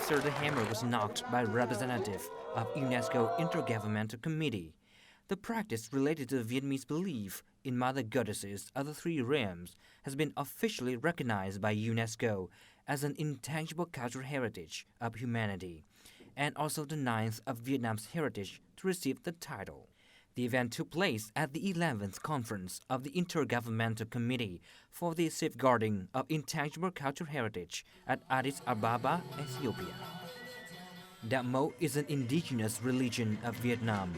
after the hammer was knocked by a representative of UNESCO Intergovernmental Committee. The practice related to the Vietnamese belief in mother goddesses of the three realms has been officially recognized by UNESCO as an intangible cultural heritage of humanity, and also the ninth of Vietnam's heritage to receive the title. The event took place at the 11th Conference of the Intergovernmental Committee for the Safeguarding of Intangible Cultural Heritage at Addis Ababa, Ethiopia. Đạo Mẫu is an indigenous religion of Vietnam,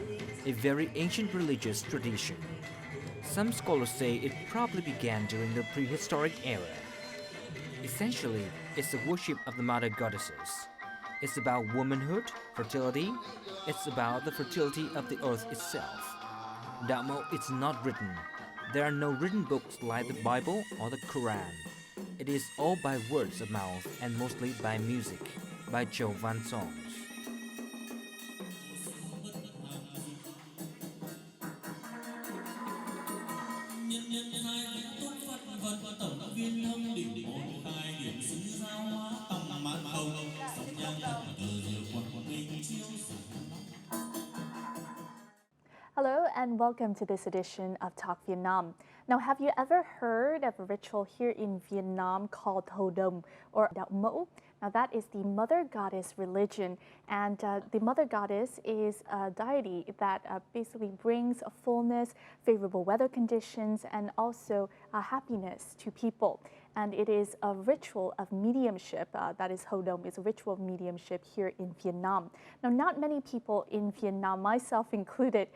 a very ancient religious tradition. Some scholars say it probably began during the prehistoric era. Essentially, it's the worship of the mother goddesses. It's about womanhood, fertility. It's about the fertility of the earth itself. Đạo Mẫu is not written. There are no written books like the Bible or the Quran. It is all by words of mouth and mostly by music, by Châu Văn songs. Hello and welcome to this edition of Talk Vietnam. Now, have you ever heard of a ritual here in Vietnam called Thổ Đồng or Đạo Mẫu? Now, that is the mother goddess religion, and the mother goddess is a deity that basically brings a fullness, favorable weather conditions, and also happiness to people. And it is a ritual of mediumship, that is Thổ Đồng, is a ritual of mediumship here in Vietnam. Now, not many people in Vietnam, myself included,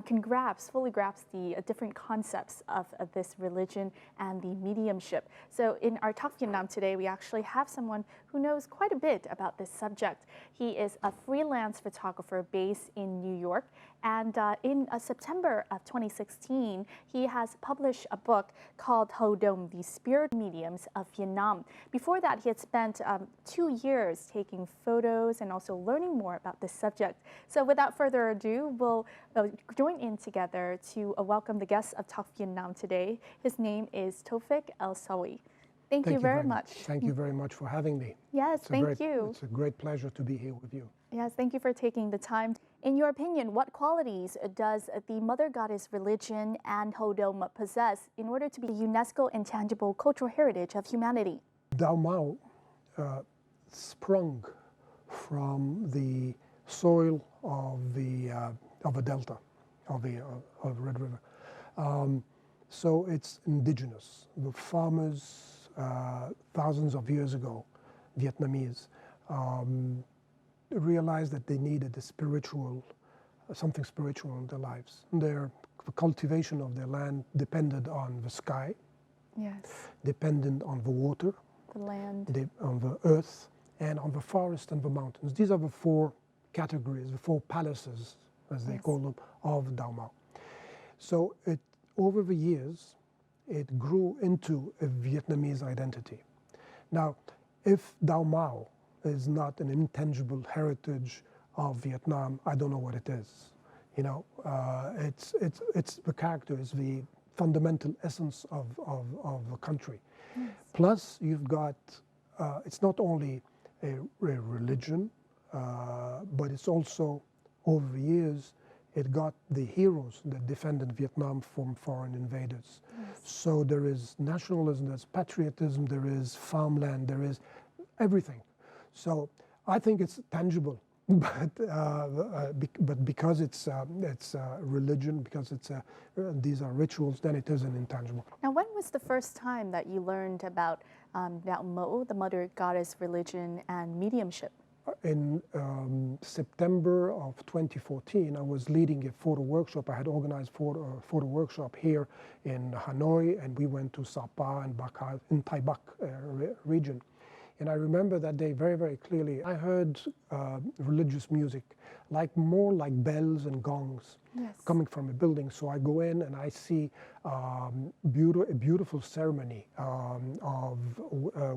can fully grasp the different concepts of this religion and the mediumship. So in our Talk Vietnam today, we actually have someone who knows quite a bit about this subject. He is a freelance photographer based in New York, and in September of 2016, he has published a book called Thổ Đồng, The Spirit Mediums of Vietnam. Before that, he had spent 2 years taking photos and also learning more about this subject. So without further ado, we'll join in together to welcome the guest of Talk Vietnam today. His name is Tawfiq El-Sawi. Thank you very much. Thank you very much for having me. Yes, thank you. It's a great pleasure to be here with you. Yes, thank you for taking the time. In your opinion, what qualities does the mother goddess religion and Thổ Đồng possess in order to be UNESCO intangible cultural heritage of humanity? Đạo Mẫu sprung from the soil of a delta of Red River. So it's indigenous. The farmers, thousands of years ago, Vietnamese, realized that they needed something spiritual in their lives. The cultivation of their land depended on the sky, yes, depended on the water, the land, on the earth, and on the forest and the mountains. These are the four categories, the four palaces, as they call them, of Đạo Mẫu. So over the years, it grew into a Vietnamese identity. Now, if Đạo Mẫu is not an intangible heritage of Vietnam, I don't know what it is. You know, it's the character, is the fundamental essence of the country. Yes. Plus, you've got, it's not only a religion, but it's also, over the years, it got the heroes that defended Vietnam from foreign invaders. Yes. So there is nationalism, there's patriotism, there is farmland, there is everything. So I think it's tangible, but because it's religion, because these are rituals, then it is an intangible. Now, when was the first time that you learned about Đạo Mẫu, the mother goddess religion, and mediumship? In September of 2014, I was leading a photo workshop. I had organized a photo workshop here in Hanoi, and we went to Sapa and Baka in Thai Bak region. And I remember that day very, very clearly. I heard religious music, more like bells and gongs, yes, coming from a building. So I go in and I see a beautiful ceremony of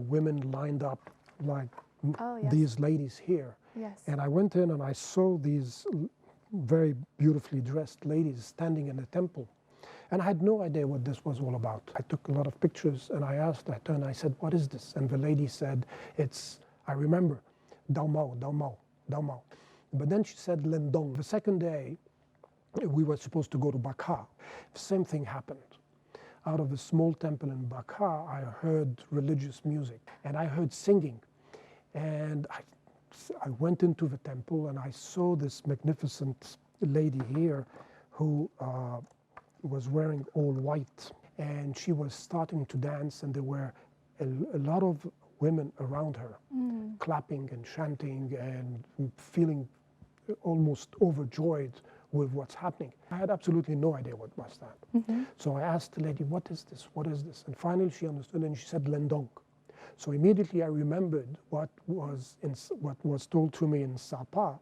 women lined up like these ladies here. Yes. And I went in and I saw these very beautifully dressed ladies standing in the temple. And I had no idea what this was all about. I took a lot of pictures and I asked, I said, what is this? And the lady said, I remember, Đạo Mẫu, Đạo Mẫu, Đạo Mẫu. But then she said Len Dong. The second day, we were supposed to go to Bakha. The same thing happened. Out of a small temple in Bakha, I heard religious music and I heard singing. And I went into the temple and I saw this magnificent lady here who was wearing all white. And she was starting to dance, and there were a lot of women around her, clapping and chanting and feeling almost overjoyed with what's happening. I had absolutely no idea what was that. So I asked the lady, what is this? What is this? And finally she understood, and she said Len Dong. So immediately I remembered what was told to me in Sapa,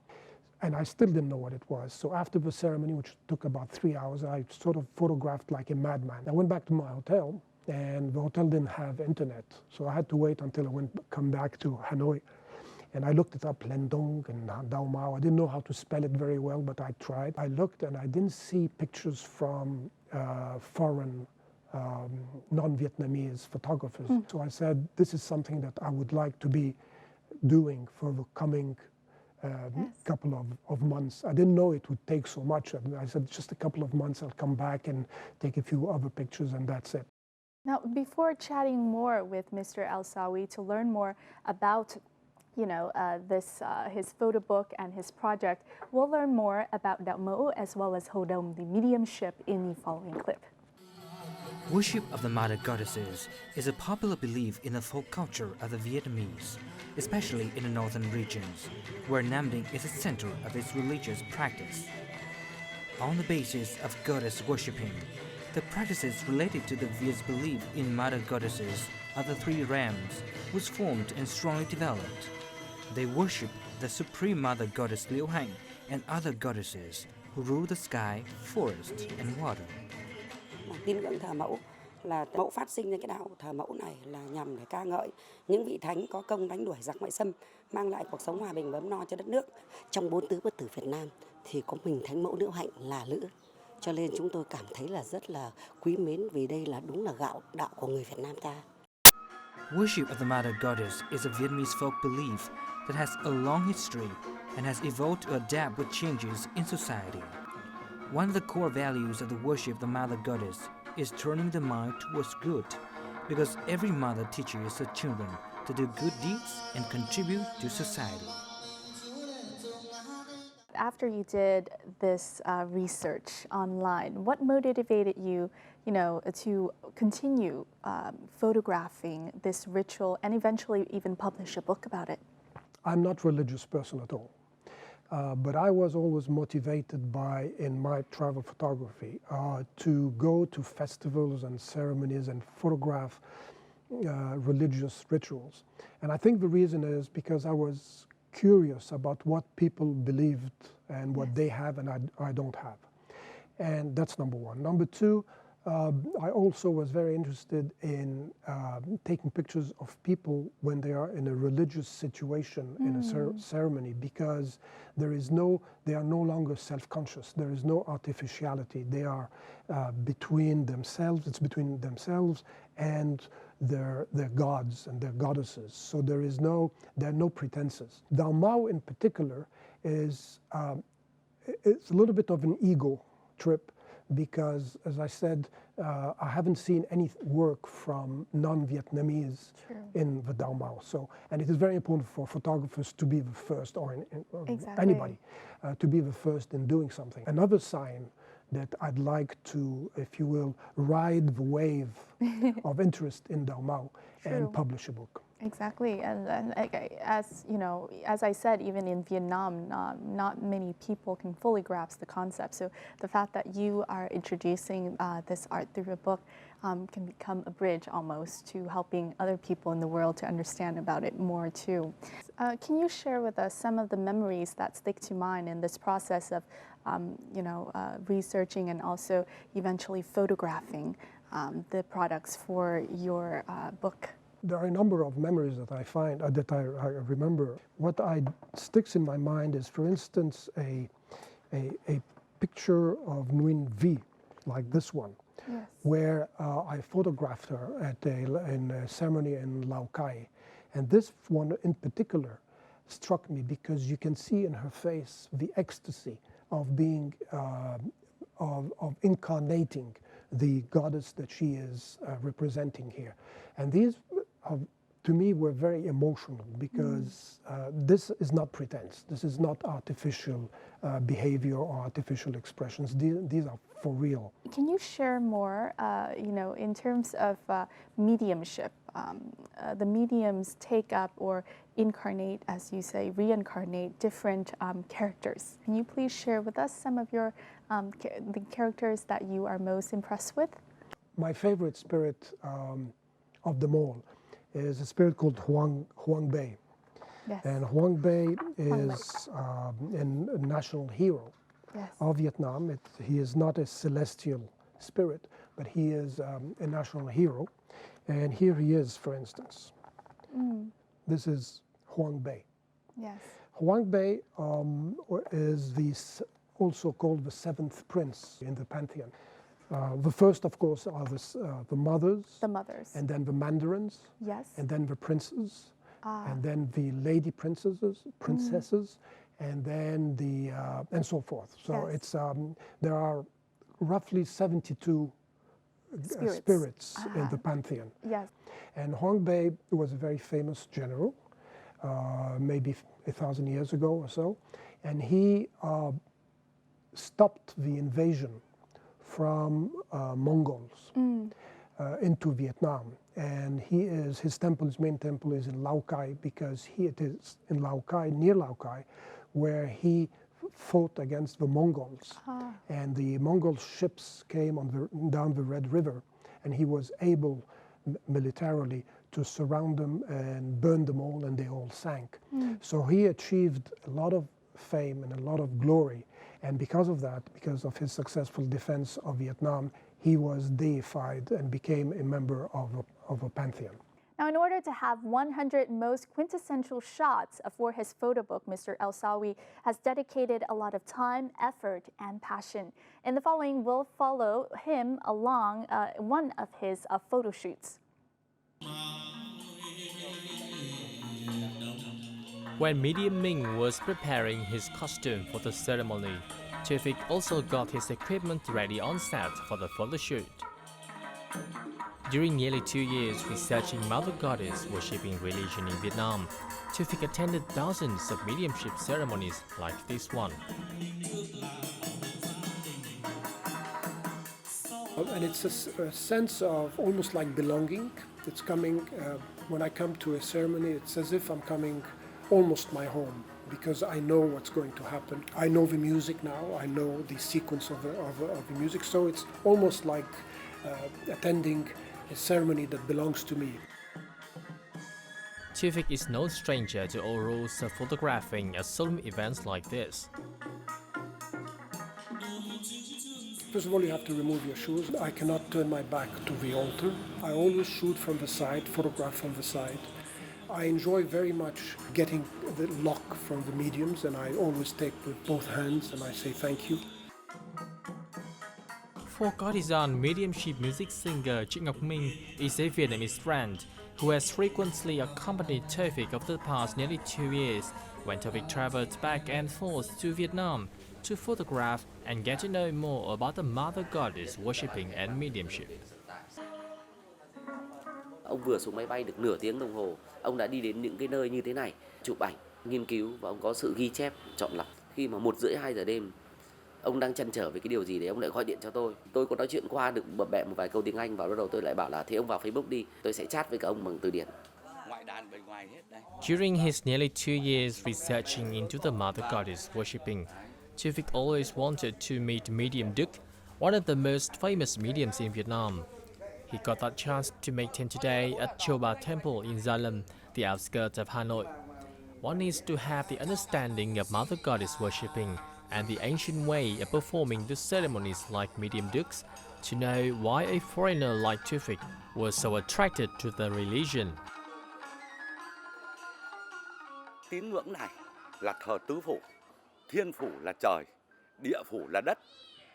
and I still didn't know what it was. So after the ceremony, which took about 3 hours, I sort of photographed like a madman. I went back to my hotel, and the hotel didn't have internet, so I had to wait until I come back to Hanoi. And I looked it up, Len Dong and Đạo Mẫu. I didn't know how to spell it very well, but I tried. I looked and I didn't see pictures from foreign non-Vietnamese photographers. So I said, this is something that I would like to be doing for the coming couple of months. I didn't know it would take so much. I said, just a couple of months, I'll come back and take a few other pictures, and that's it. Now, before chatting more with Mr. El-Sawi to learn more about his photo book and his project, we'll learn more about Đạo Mẫu as well as Ho Dom, the mediumship, in the following clip. Worship of the mother goddesses is a popular belief in the folk culture of the Vietnamese, especially in the northern regions, where Nam Dinh is the center of its religious practice. On the basis of goddess worshipping, the practices related to the Viet's belief in mother goddesses of the three realms was formed and strongly developed. They worship the supreme mother goddess Liễu Hạnh and other goddesses who rule the sky, forest, and water. Tín ngưỡng thờ mẫu là mẫu phát sinh ra cái đạo thờ mẫu này là nhằm để ca ngợi những vị thánh có công đánh đuổi giặc ngoại xâm, mang lại cuộc sống hòa bình và ấm no cho đất nước. Trong 4 tứ bất tử Việt Nam thì có mình thánh mẫu Liễu Hạnh là nữ, cho nên chúng tôi cảm thấy là rất là quý mến, vì đây là đúng là đạo của người Việt Nam ta. Worship of the mother goddess is a Vietnamese folk belief that has a long history and has evolved to adapt with changes in society. One of the core values of the worship of the mother goddess is turning the mind towards good, because every mother teaches her children to do good deeds and contribute to society. After you did this research online, what motivated you, to continue photographing this ritual and eventually even publish a book about it? I'm not a religious person at all. But I was always motivated by, in my travel photography, to go to festivals and ceremonies and photograph religious rituals. And I think the reason is because I was curious about what people believed and what they have and I don't have. And that's number one. Number two, I also was very interested in taking pictures of people when they are in a religious situation, in a ceremony, because they are no longer self-conscious. There is no artificiality. They are between themselves. It's between themselves and their gods and their goddesses. So there are no pretenses. Đạo Mẫu in particular is it's a little bit of an ego trip, because, as I said, I haven't seen any work from non-Vietnamese in the Đạo Mẫu. So, and it is very important for photographers to be the first, or anybody, to be the first in doing something. Another sign that I'd like to, if you will, ride the wave of interest in Đạo Mẫu and publish a book. Exactly, and as I said, even in Vietnam, not many people can fully grasp the concept. So the fact that you are introducing this art through a book can become a bridge almost to helping other people in the world to understand about it more too. Can you share with us some of the memories that stick to mind in this process of, researching and also eventually photographing the products for your book? There are a number of memories that I find, that I remember. What sticks in my mind is, for instance, a picture of Nguyen Vi, like this one, where I photographed her in a ceremony in Lào Cai. And this one in particular struck me because you can see in her face the ecstasy of being, of incarnating the goddess that she is representing here. And these, to me, were very emotional because this is not pretense. This is not artificial behavior or artificial expressions. These are for real. Can you share more, in terms of mediumship? The mediums take up or incarnate, as you say, reincarnate different characters. Can you please share with us some of your the characters that you are most impressed with? My favorite spirit of them all is a spirit called Huang Bei. Yes. And Huang Bei is a national hero of Vietnam. He is not a celestial spirit, but he is a national hero. And here he is, for instance. This is Huang Bei. Yes. Huang Bei is also called the seventh prince in the pantheon. The first, of course, are the mothers. The mothers. And then the mandarins. Yes. And then the princes. And then the lady princesses, and then and so forth. So it's there are roughly 72 spirits in the pantheon. Yes. And Huang Bei was a very famous general, maybe 1,000 years ago or so, and he stopped the invasion from Mongols into Vietnam. And his main temple is in Lao Cai, because it is in Lao Cai, near Lao Cai, where he fought against the Mongols. And the Mongol ships came down the Red River, and he was able militarily to surround them and burn them all, and they all sank. So he achieved a lot of fame and a lot of glory. And because of that, because of his successful defense of Vietnam, he was deified and became a member of a pantheon. Now, in order to have 100 most quintessential shots for his photo book, Mr. El-Sawi has dedicated a lot of time, effort, and passion. In the following, we'll follow him along one of his photo shoots. When Medium Ming was preparing his costume for the ceremony, Tufik also got his equipment ready on set for the photo shoot. During nearly 2 years researching Mother Goddess worshipping religion in Vietnam, Tufik attended dozens of mediumship ceremonies like this one. And it's a sense of almost like belonging. It's coming, when I come to a ceremony, it's as if I'm coming almost my home, because I know what's going to happen. I know the music now, I know the sequence of the music, so it's almost like attending a ceremony that belongs to me. Tufik is no stranger to all rules of photographing at solemn events like this. First of all, you have to remove your shoes. I cannot turn my back to the altar. I always shoot from the side, photograph from the side. I enjoy very much getting the lock from the mediums, and I always take with both hands and I say thank you. For courtesan mediumship music singer Trịnh Ngọc Minh is a Vietnamese friend who has frequently accompanied Tufik over the past nearly 2 years when Tufik traveled back and forth to Vietnam to photograph and get to know more about the Mother Goddess worshipping and mediumship. Ông vừa xuống máy bay được nửa tiếng đồng hồ, ông đã đi đến những cái nơi như thế này, chụp ảnh, nghiên cứu và ông có sự ghi chép, chọn lọc. Khi mà 1:30-2 giờ đêm, ông đang trăn trở về cái điều gì đấy, ông lại gọi điện cho tôi. Tôi có nói chuyện qua được bập bẹ một vài câu tiếng Anh và bắt đầu tôi lại bảo là thế ông vào Facebook đi, tôi sẽ chat với cả ông bằng từ điển. During his nearly 2 years researching into the Mother Goddess worshipping, Tufik always wanted to meet Medium Duc, one of the most famous mediums in Vietnam. He got that chance to meet him today at Choba Temple in Gia Lâm, the outskirts of Hanoi. One needs to have the understanding of Mother Goddess worshipping and the ancient way of performing the ceremonies like medium dukes to know why a foreigner like Tufik was so attracted to the religion. Tín ngưỡng này là thờ tứ phủ, thiên phủ là trời, địa phủ là đất,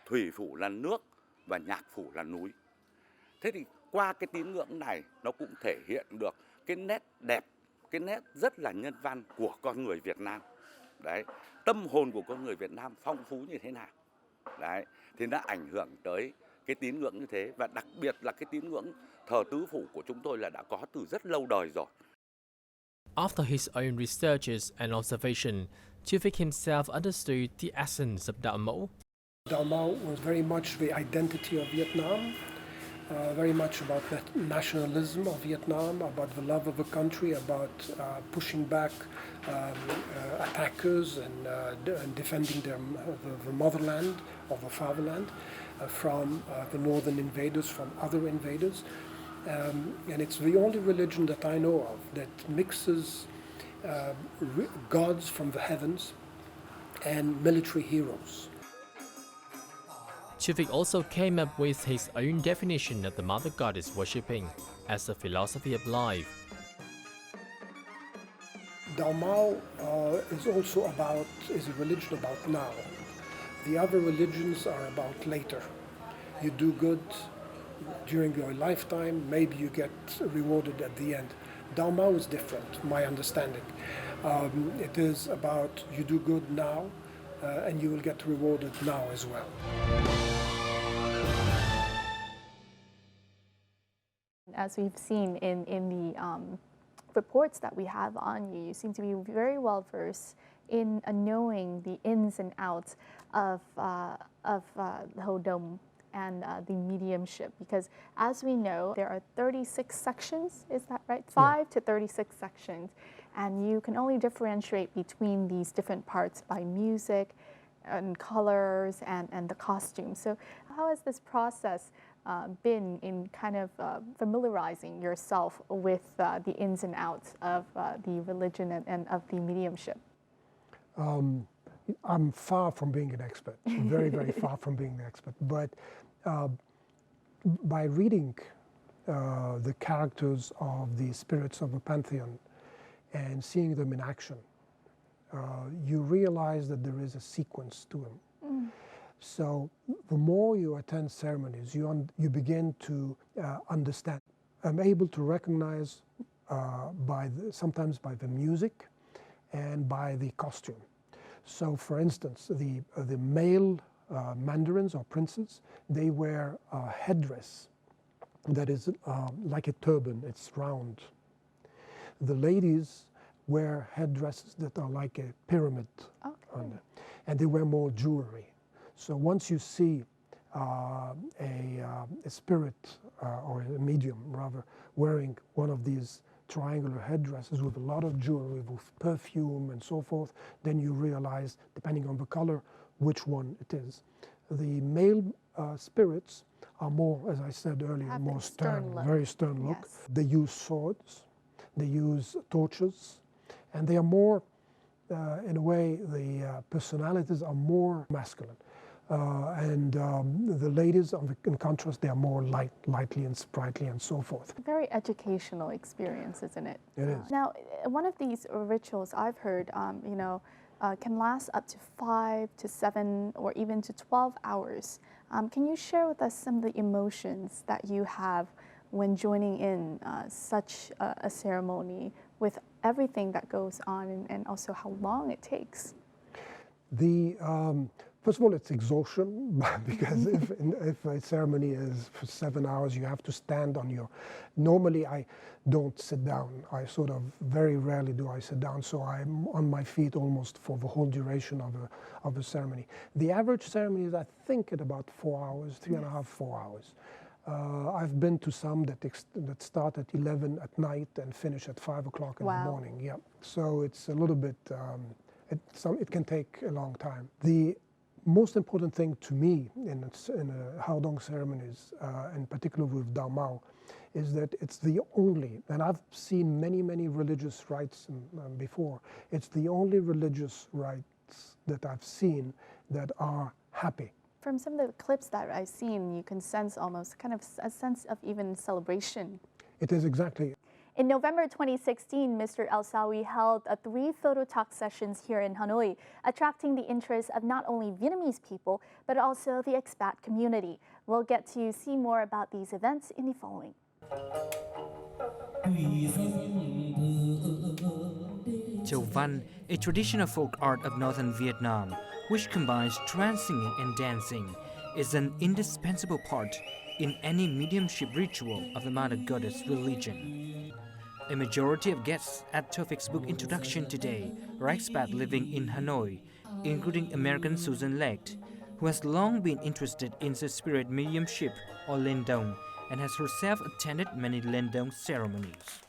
thủy phủ là nước và nhạc phủ là núi. Thế thì qua cái tín ngưỡng này nó cũng thể hiện được cái nét đẹp, cái nét rất là nhân văn của con người Việt Nam. Đấy, tâm hồn của con người Việt Nam phong phú như thế nào. Đấy, thì nó ảnh hưởng tới cái tín ngưỡng như thế, và đặc biệt là cái tín ngưỡng thờ tứ phủ của chúng tôi là đã có từ rất lâu đời rồi. After his own researches and observation, Chuvik himself understood the essence of Đạo Mẫu. Đạo Mẫu was very much the identity of Vietnam, very much about the nationalism of Vietnam, about the love of the country, about pushing back attackers and defending the motherland or the fatherland from the northern invaders, from other invaders. And it's the only religion that I know of that mixes gods from the heavens and military heroes. Chuvik also came up with his own definition of the mother goddess worshipping as a philosophy of life. Đạo Mẫu is a religion about now. The other religions are about later. You do good during your lifetime, maybe you get rewarded at the end. Đạo Mẫu is different, my understanding. It is about you do good now, and you will get rewarded now as well. As we've seen in the reports that we have on you, you seem to be very well versed in knowing the ins and outs of Ho Dom and the mediumship, because as we know, there are 36 sections, is that right? 5 to 36 sections, and you can only differentiate between these different parts by music and colors and the costume. So how has this process been in kind of familiarizing yourself with the ins and outs of the religion and of the mediumship? I'm far from being an expert, very, very far from being an expert. But by reading the characters of the spirits of the pantheon and seeing them in action, you realize that there is a sequence to them. Mm. So the more you attend ceremonies, you begin to understand. I'm able to recognize sometimes by the music and by the costume. So, for instance, the male mandarins or princes, they wear a headdress that is like a turban. It's round. The ladies wear headdresses that are like a pyramid, and they wear more jewelry. So once you see a spirit or a medium rather wearing one of these triangular headdresses with a lot of jewelry, with perfume and so forth, then you realize, depending on the color, which one it is. The male spirits are more, as I said earlier, more stern, very stern look. Yes. They use swords, they use torches, and they are more, in a way, the personalities are more masculine. And the ladies, in contrast, they are more lightly and sprightly and so forth. Very educational experience, isn't it? It is. Now, one of these rituals I've heard, can last up to 5 to 7 or even to 12 hours. Can you share with us some of the emotions that you have when joining in such a ceremony with everything that goes on and also how long it takes? First of all, it's exhaustion, because if a ceremony is for 7 hours, you have to stand on your... Normally, I don't sit down. I very rarely do I sit down, so I'm on my feet almost for the whole duration of a ceremony. The average ceremony is, I think, at about 4 hours, 3.5, 4 hours. I've been to some that start at 11 at night and finish at 5 o'clock in the morning. Yeah, so it's a little bit... it can take a long time. The most important thing to me in Hao Dong ceremonies, in particular with Đạo Mẫu, is that it's the only, and I've seen many, many religious rites before, it's the only religious rites that I've seen that are happy. From some of the clips that I've seen, you can sense almost kind of a sense of even celebration. It is exactly. In November 2016, Mr. El Sawi held 3 photo talk sessions here in Hanoi, attracting the interest of not only Vietnamese people, but also the expat community. We'll get to see more about these events in the following. Chầu Văn, a traditional folk art of northern Vietnam, which combines trance singing and dancing, is an indispensable part in any mediumship ritual of the Mother Goddess religion. A majority of guests at Topic's book introduction today are expats living in Hanoi, including American Susan Lecht, who has long been interested in the spirit mediumship or Len Dong and has herself attended many Len Dong ceremonies.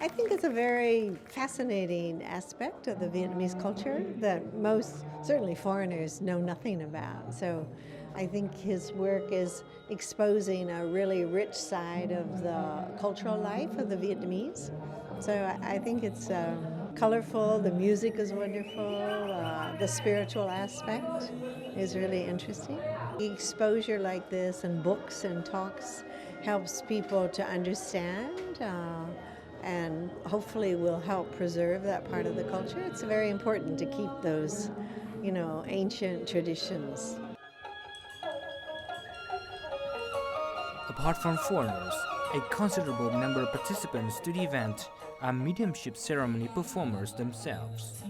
I think it's a very fascinating aspect of the Vietnamese culture that most, certainly foreigners, know nothing about. So I think his work is exposing a really rich side of the cultural life of the Vietnamese. So I think it's colorful, the music is wonderful, the spiritual aspect is really interesting. Exposure like this and books and talks helps people to understand and hopefully will help preserve that part of the culture. It's very important to keep those, ancient traditions. Apart from foreigners, a considerable number of participants to the event are mediumship ceremony performers themselves.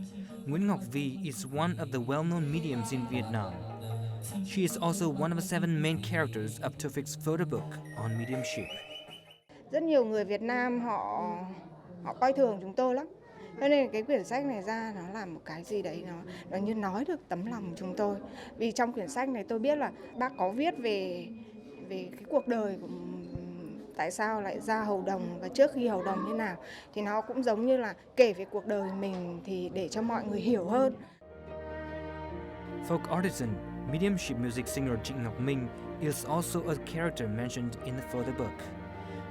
Nguyễn Ngọc Vi is one of the well-known mediums in Vietnam. She is also one of the 7 main characters of Topic's photo book on mediumship. Rất nhiều người Việt Nam họ coi thường chúng tôi lắm. Cho nên cái quyển sách này ra nó là một cái gì đấy nó như nói được tấm lòng chúng tôi. Vì trong quyển sách này tôi biết là bác có viết về cái cuộc đời của tại sao lại ra hầu đồng và trước khi hầu đồng như nào, thì nó cũng giống như là kể về cuộc đời mình thì để cho mọi người hiểu hơn. Folk artisan, mediumship music singer Trịnh Ngọc Minh is also a character mentioned in the photo book.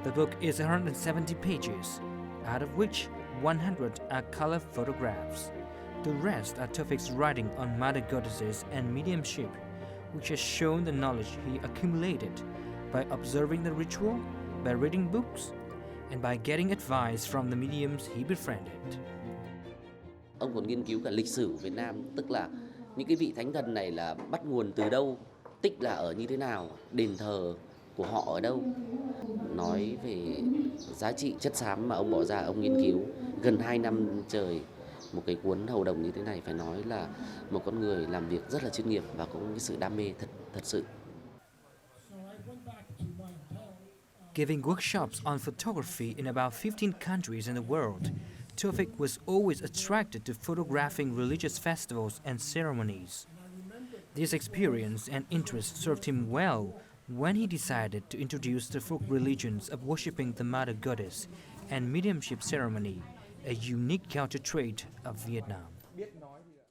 The book is 170 pages, out of which 100 are color photographs. The rest are Topic's writing on mother goddesses and mediumship, which has shown the knowledge he accumulated by observing the ritual, by reading books, and by getting advice from the mediums he befriended. Ông còn nghiên cứu cả lịch sử của Việt Nam, tức là những cái vị thánh thần này là bắt nguồn từ đâu, tích là ở như thế nào, đền thờ của họ ở đâu. Nói về giá trị chất xám mà ông bỏ ra, ông nghiên cứu gần 2 năm trời một cái cuốn hầu đồng như thế này, phải nói là một con người làm việc rất là chuyên nghiệp và có cái sự đam mê thật sự. Giving workshops on photography in about 15 countries in the world, Topic was always attracted to photographing religious festivals and ceremonies. This experience and interest served him well when he decided to introduce the folk religions of worshipping the Mother Goddess and mediumship ceremony, a unique counter trait of Vietnam.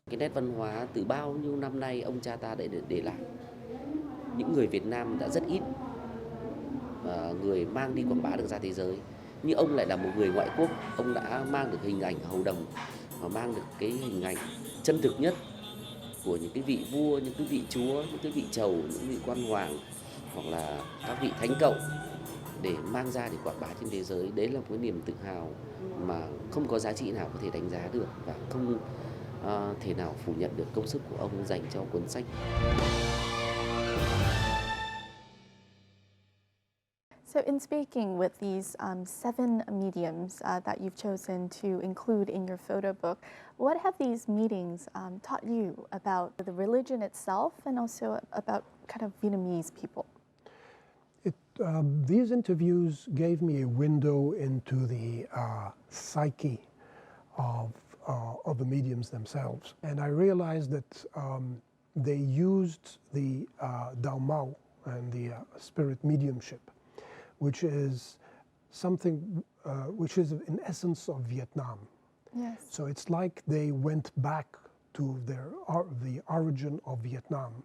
Cái nét văn hóa từ bao nhiêu năm nay ông cha ta để lại, những người Việt Nam đã rất ít người mang đi quảng bá được ra thế giới. Nhưng ông lại là một người ngoại quốc, ông đã mang được hình ảnh hầu đồng và mang được cái hình ảnh chân thực nhất của những cái vị vua, những cái vị chúa, những cái vị trầu, những vị quan hoàng hoặc là các vị thánh cộng để mang ra để quảng bá trên thế giới. Đấy là một cái niềm tự hào mà không có giá trị nào có thể đánh giá được và không thể nào phủ nhận được công sức của ông dành cho cuốn sách. So in speaking with these 7 mediums that you've chosen to include in your photo book, what have these meetings taught you about the religion itself and also about kind of Vietnamese people? These interviews gave me a window into the psyche of the mediums themselves. And I realized that they used the Đạo Mẫu and the spirit mediumship, which is something which is in essence of Vietnam. Yes. So it's like they went back to the origin of Vietnam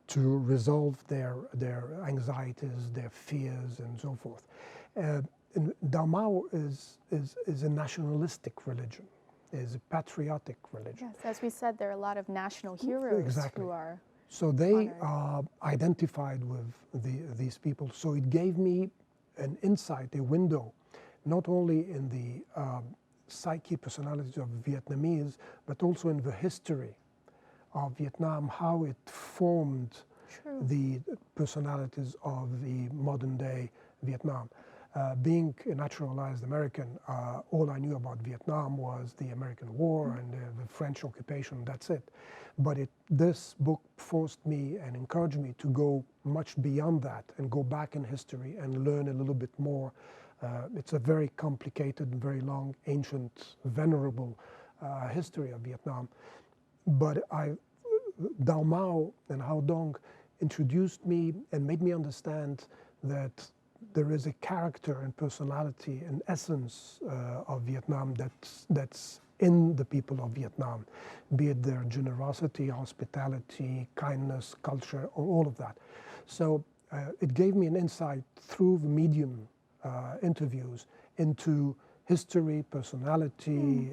to resolve their anxieties, their fears, and so forth. And Đạo Mẫu is a nationalistic religion, is a patriotic religion. Yes, as we said, there are a lot of national heroes who are. So they identified with these people. So it gave me an insight, a window, not only in the psyche personalities of Vietnamese, but also in the history of Vietnam, how it formed the personalities of the modern day Vietnam. Being a naturalized American, all I knew about Vietnam was the American War and the French occupation, that's it. But this book forced me and encouraged me to go much beyond that and go back in history and learn a little bit more. It's a very complicated, very long, ancient, venerable history of Vietnam. But Đạo Mẫu and Hao Dong introduced me and made me understand that there is a character and personality and essence of Vietnam that's in the people of Vietnam, be it their generosity, hospitality, kindness, culture, or all of that. So it gave me an insight through the medium interviews into history, personality,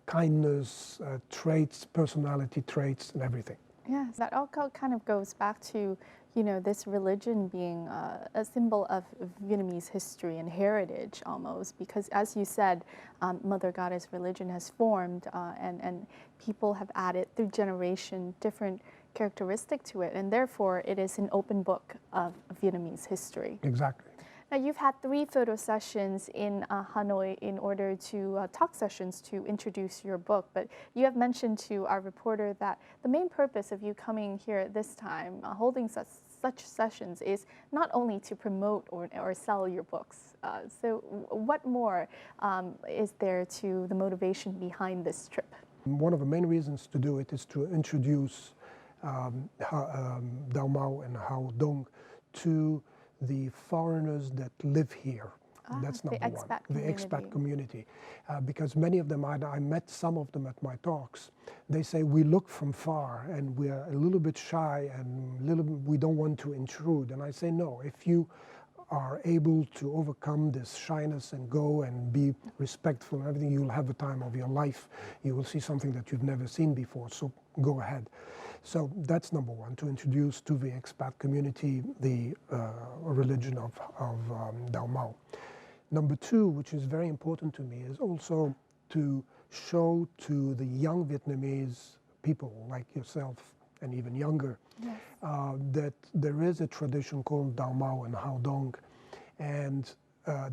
kindness, traits, personality traits, and everything. Yes, that all kind of goes back to, you know, this religion being a symbol of Vietnamese history and heritage almost, because as you said, Mother Goddess religion has formed and people have added through generation different characteristic to it, and therefore it is an open book of Vietnamese history. Exactly. Now, you've had 3 photo sessions in Hanoi in order to talk sessions to introduce your book, but you have mentioned to our reporter that the main purpose of you coming here at this time, holding such sessions, is not only to promote or sell your books. So what more is there to the motivation behind this trip? One of the main reasons to do it is to introduce Đạo Mẫu and Hao Dong to the foreigners that live here. That's number one. The expat community. Because many of them, I met some of them at my talks. They say, we look from far and we're a little bit shy and we don't want to intrude. And I say, no, if you are able to overcome this shyness and go and be respectful and everything, you'll have the time of your life. You will see something that you've never seen before, so go ahead. So that's number one, to introduce to the expat community the religion of Đạo Mẫu. Number two, which is very important to me, is also to show to the young Vietnamese people like yourself and even younger, yes, that there is a tradition called Đạo Mẫu and Hao Dong, and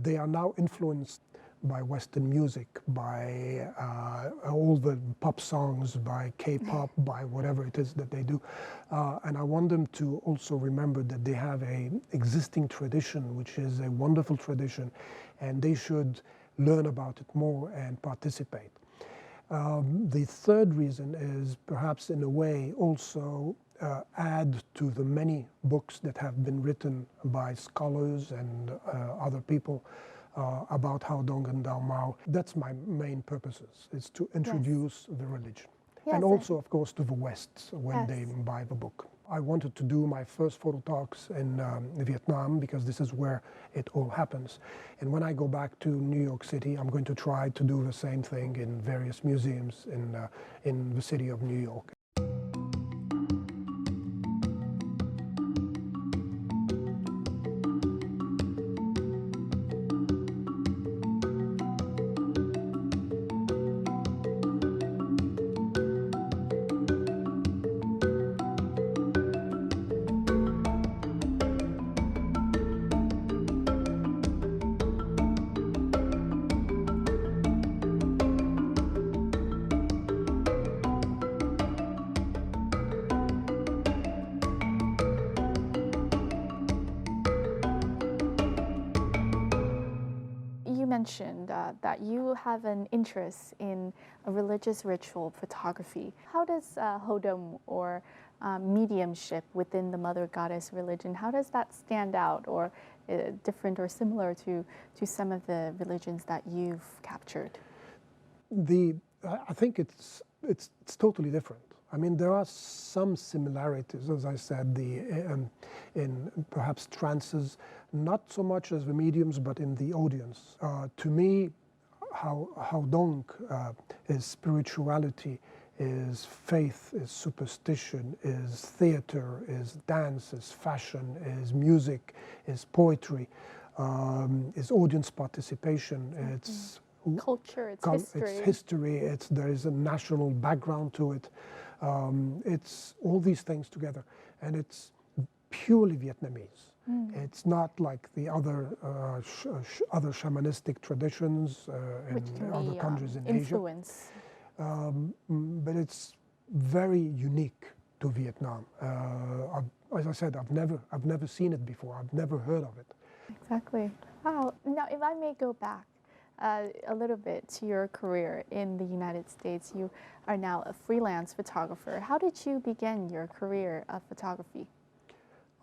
they are now influenced by Western music, by all the pop songs, by K-pop, by whatever it is that they do. And I want them to also remember that they have an existing tradition, which is a wonderful tradition, and they should learn about it more and participate. The third reason is perhaps in a way also add to the many books that have been written by scholars and other people about Hao Dong and Đạo Mẫu. That's my main purposes, is to introduce, yes, the religion. Yes, and also, of course, to the West when, yes, they buy the book. I wanted to do my first photo talks in Vietnam because this is where it all happens. And when I go back to New York City, I'm going to try to do the same thing in various museums in the city of New York. Mentioned that you have an interest in a religious ritual photography. How does Hao Dong or mediumship within the Mother Goddess religion, how does that stand out or different or similar to some of the religions that you've captured? I think it's totally different. I mean, there are some similarities, as I said, in perhaps trances, not so much as the mediums, but in the audience. To me, Hao Dong is spirituality, is faith, is superstition, is theater, is dance, is fashion, is music, is poetry, is audience participation. Mm-hmm. It's culture, it's history. It's history. There is a national background to it. It's all these things together, and it's purely Vietnamese. It's not like the other shamanistic traditions Which in can other be countries in influence. Asia. But it's very unique to Vietnam. As I said, I've never seen it before. I've never heard of it. Exactly. Wow. Now, if I may go back a little bit to your career in the United States, you are now a freelance photographer. How did you begin your career of photography?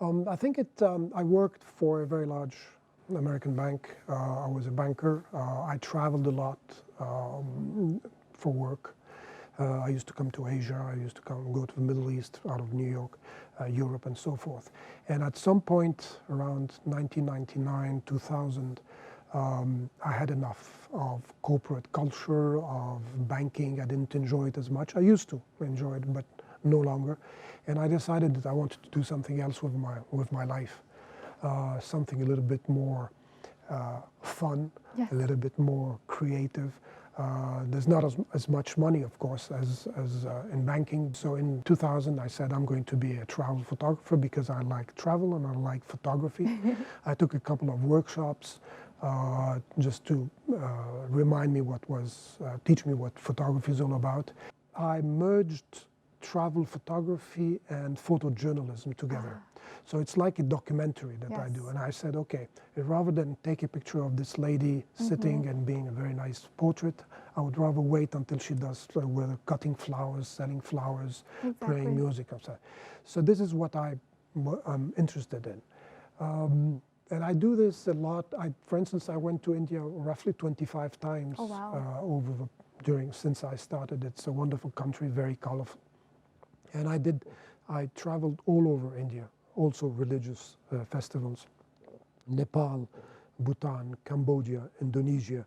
I think I worked for a very large American bank. I was a banker. I traveled a lot for work. I used to come to Asia. I used to go to the Middle East out of New York, Europe, and so forth. And at some point around 1999, 2000, I had enough of corporate culture, of banking. I didn't enjoy it as much. I used to enjoy it, but no longer. And I decided that I wanted to do something else with my life, something a little bit more fun, a little bit more creative. There's not as much money, of course, as in banking. So in 2000, I said I'm going to be a travel photographer because I like travel and I like photography. I took a couple of workshops just to remind me teach me what photography is all about. I merged travel photography and photojournalism together. So it's like a documentary that I do. And I said, okay, rather than take a picture of this lady sitting and being a very nice portrait, I would rather wait until she does whether cutting flowers, selling flowers, playing music. So this is what I'm interested in. And I do this a lot. For instance, I went to India roughly 25 times since I started. It's a wonderful country, very colorful. And I traveled all over India, also religious festivals, Nepal, Bhutan, Cambodia, Indonesia,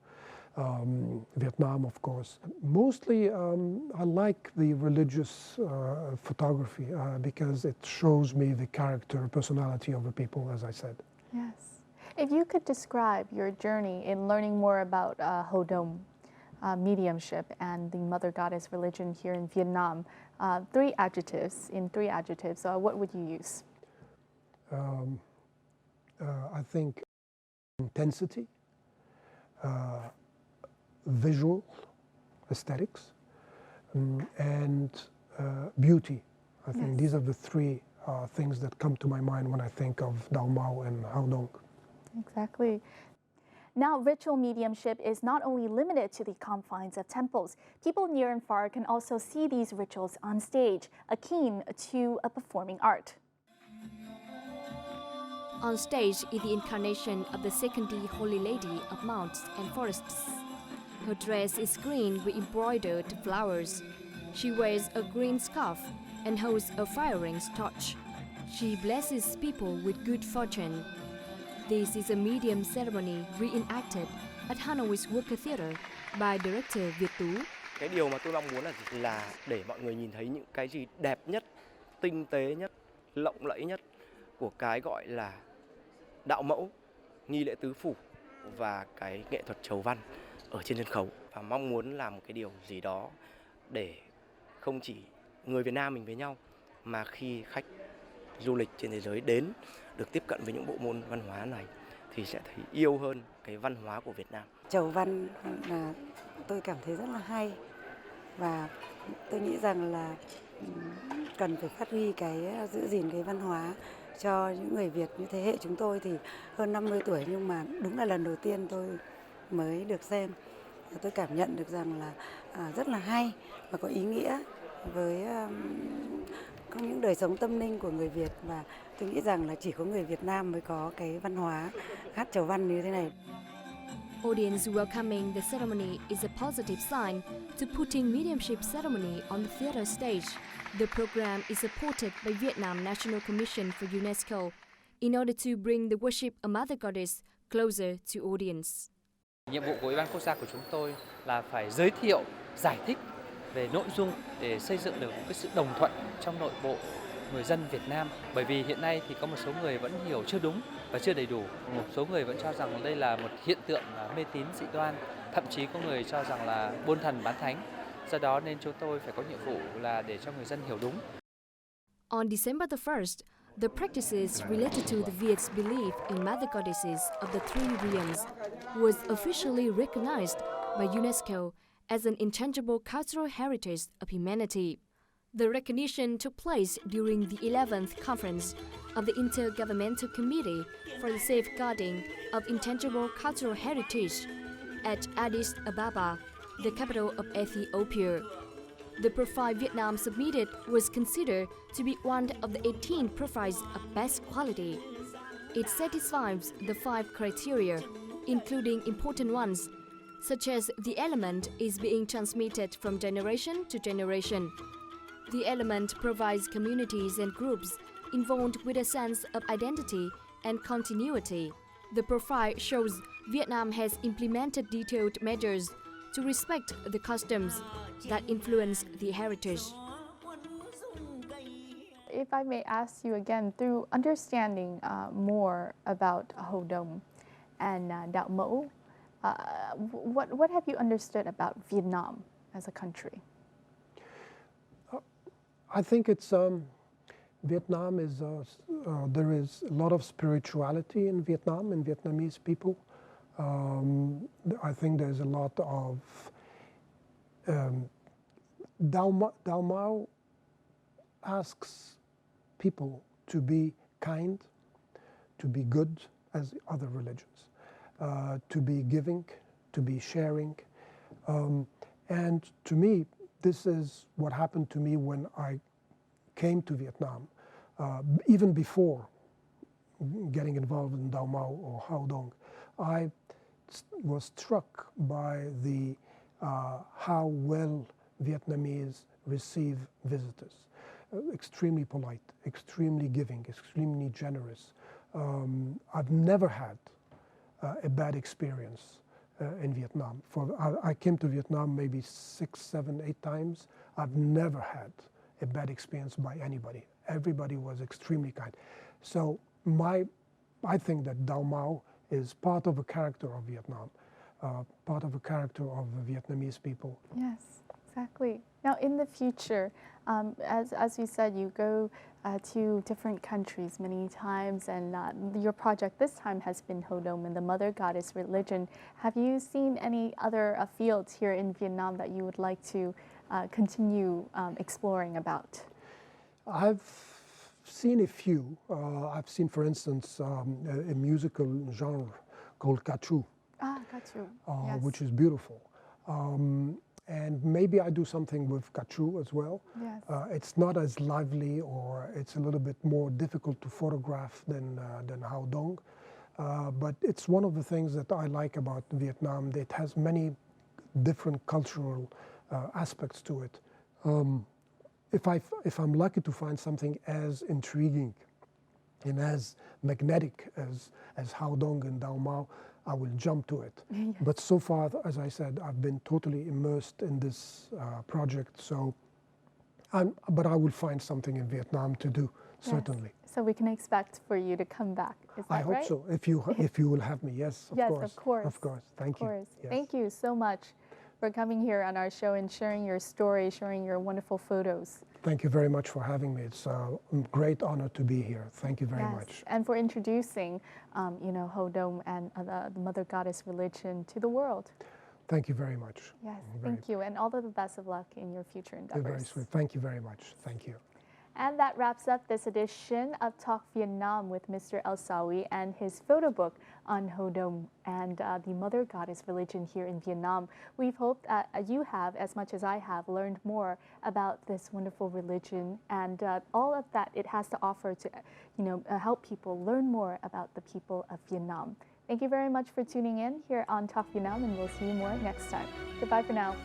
Vietnam, of course. Mostly, I like the religious photography because it shows me the character, personality of the people, as I said. Yes. If you could describe your journey in learning more about Ho Dom, mediumship, and the Mother Goddess religion here in Vietnam, three adjectives, what would you use? I think intensity, visual aesthetics, and beauty. I think these are the three things that come to my mind when I think of Đạo Mẫu and Ho Dom. Exactly. Now, ritual mediumship is not only limited to the confines of temples. People near and far can also see these rituals on stage, akin to a performing art. On stage is the incarnation of the secondary Holy Lady of mountains and forests. Her dress is green with embroidered flowers. She wears a green scarf and holds a firing torch. She blesses people with good fortune. This is a medium ceremony reenacted at Hanoi's Worker Theatre by director Việt Tú. Cái điều mà tôi mong muốn là để mọi người nhìn thấy những cái gì đẹp nhất, tinh tế nhất, lộng lẫy nhất của cái gọi là đạo mẫu, nghi lễ tứ phủ và cái nghệ thuật chầu văn ở trên sân khấu. Và mong muốn làm một cái điều gì đó để không chỉ người Việt Nam mình với nhau mà khi khách du lịch trên thế giới đến được tiếp cận với những bộ môn văn hóa này thì sẽ thấy yêu hơn cái văn hóa của Việt Nam. Chầu văn là tôi cảm thấy rất là hay và tôi nghĩ rằng là cần phải phát huy giữ gìn cái văn hóa cho những người Việt như thế hệ chúng tôi thì hơn 50 tuổi nhưng mà đúng là lần đầu tiên tôi mới được xem. Tôi cảm nhận được rằng là rất là hay và có ý nghĩa với có những đời sống tâm linh của người Việt và tôi nghĩ rằng là chỉ có người Việt Nam mới có cái văn hóa hát chầu văn như thế này. Audience welcoming the ceremony is a positive sign to putting mediumship ceremony on the theatre stage. The program is supported by Vietnam National Commission for UNESCO in order to bring the worship of Mother Goddess closer to audience. Nhiệm vụ của Ủy ban Quốc gia của chúng tôi là phải giới thiệu, giải thích về nội dung để xây dựng được một cái sự đồng thuận trong nội bộ người dân Việt Nam. Bởi vì hiện nay thì có một số người vẫn hiểu chưa đúng và chưa đầy đủ. Một số người vẫn cho rằng đây là một hiện tượng mê tín dị đoan, thậm chí có người cho rằng là buôn thần bán thánh. Do đó nên chúng tôi phải có nhiệm vụ là để cho người dân hiểu đúng. On December the 1st, The practices related to the Viet's belief in mother goddesses of the three realms was officially recognized by UNESCO as an intangible cultural heritage of humanity. The recognition took place during the 11th conference of the Intergovernmental Committee for the Safeguarding of Intangible Cultural Heritage at Addis Ababa, the capital of Ethiopia. The profile Vietnam submitted was considered to be one of the 18 profiles of best quality. It satisfies the 5 criteria, including important ones, such as the element is being transmitted from generation to generation. The element provides communities and groups involved with a sense of identity and continuity. The profile shows Vietnam has implemented detailed measures to respect the customs that influence the heritage. If I may ask you again, through understanding more about Hồ Đông and Đạo Mẫu, what have you understood about Vietnam as a country? I think it's Vietnam is there is a lot of spirituality in Vietnam and Vietnamese people. I think there's a lot of Đạo Mẫu asks people to be kind, to be good as other religions, to be giving, to be sharing, and to me, this is what happened to me when I came to Vietnam, even before getting involved in Đạo Mẫu or Hồ Đông. I was struck by the how well Vietnamese receive visitors. Extremely polite, extremely giving, extremely generous. I've never had a bad experience in Vietnam. I came to Vietnam maybe 6, 7, 8 times. I've never had a bad experience by anybody. Everybody was extremely kind. So I think that Đạo Mẫu is part of a character of Vietnam, part of a character of the Vietnamese people. Yes, exactly. Now, in the future, as you said, you go to different countries many times, and your project this time has been Hồ Đông and the Mother Goddess religion. Have you seen any other fields here in Vietnam that you would like to continue exploring about? I've seen a few. I've seen, for instance, a musical genre called Ca Trù, yes. which is beautiful. And maybe I do something with Ca Trù as well. Yes. It's not as lively, or it's a little bit more difficult to photograph than Hồ Đông. But it's one of the things that I like about Vietnam. It has many different cultural aspects to it. If I'm lucky to find something as intriguing and as magnetic as Hồ Đông and Đạo Mẫu, I will jump to it. Yes. But so far, as I said, I've been totally immersed in this project. But I will find something in Vietnam to do, certainly. Yes. So we can expect for you to come back. Is that I hope right? so. If you will have me, yes, of course. Yes, of course. Of course. Thank you. Yes. Thank you so much for coming here on our show and sharing your story, sharing your wonderful photos. Thank you very much for having me. It's a great honor to be here. Thank you very much. And for introducing, Hồ Đông and the Mother Goddess religion to the world. Thank you very much. Yes, thank you. And all of the best of luck in your future endeavors. You're very sweet. Thank you very much. Thank you. And that wraps up this edition of Talk Vietnam with Mr. El Sawi and his photo book on Hồ Đông and the Mother Goddess religion here in Vietnam. We've hoped you have, as much as I have, learned more about this wonderful religion and all of that it has to offer to, help people learn more about the people of Vietnam. Thank you very much for tuning in here on Talk Vietnam, and we'll see you more next time. Goodbye for now.